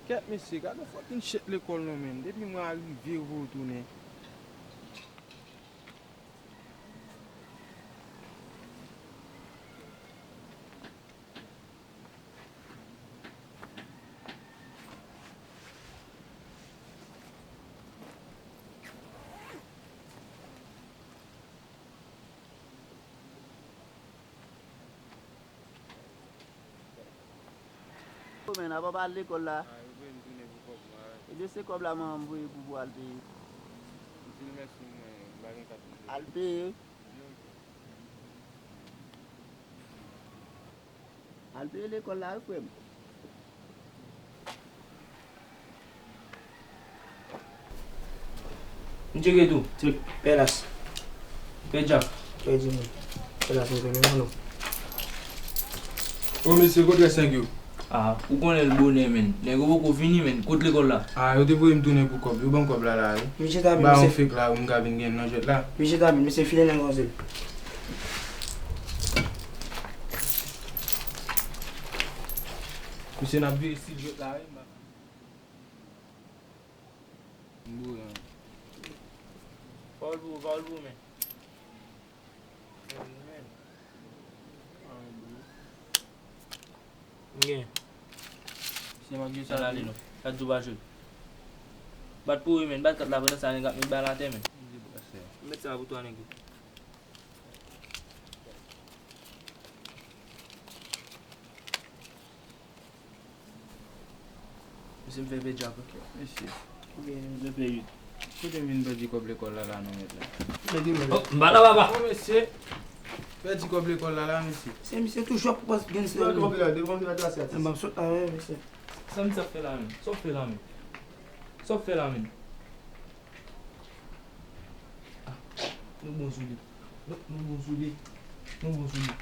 Ket mesi, gade fucking shit l'école nou men. Depi mwen arrive retourner. Men, a pa pa l'école là. A, yo ve mtoune pou kop mwen. Et de ce comme là, m'a envoyé pour aller payer. Mtil mersi mwen, bagen kat mwen. Aller payer. Aller payer l'école là, frère. Njege tu, Cek, pelas. pejak. Kayak gini. Pelas ni memang. O mesi, kote 5 yo. Ah, ou konen l bonen men. Nego pou ko fini men, kote l'école la. A, yo te voye mtoune pou kop. Yo ban kop la la. Vegetabil, Ba mse. on fik la, ou mga bin gen nan jet la. Vegetabil, mse filet nan gonzel. Mse nap vi si jet la. Mbo yan. Faul pou men. Ngen. Si ma gyo salali no. Kat du bajou. Bat pou men, bat kat la pwede sa nengak mi balate men. Met sa buto ane gyo. Mse mfe pejak ok. Mesi. Mfe pe yut. Kote min bedi kop l'école la la nou met la. Mbala baba. O mesi. Bedi kop l'école la la mesi. Se mse tou chop pas gen se. Mbap sot la we, mse. Sam sa fe la men. Sop fe la men. Sop fe la men. Nou bon souli. Nou bon souli. Nou bon souli.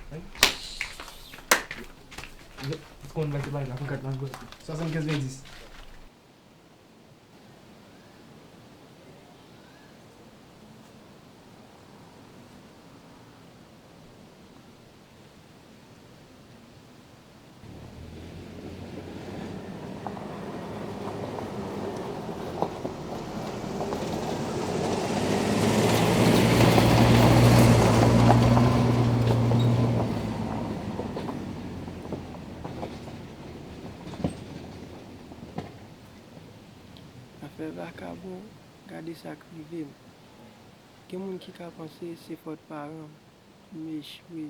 Kon bak se bay la, kon kat man gos. 75-20. Afè baka bon, gade sa krive. Gen moun ki ka panse se fote paran, me chwe.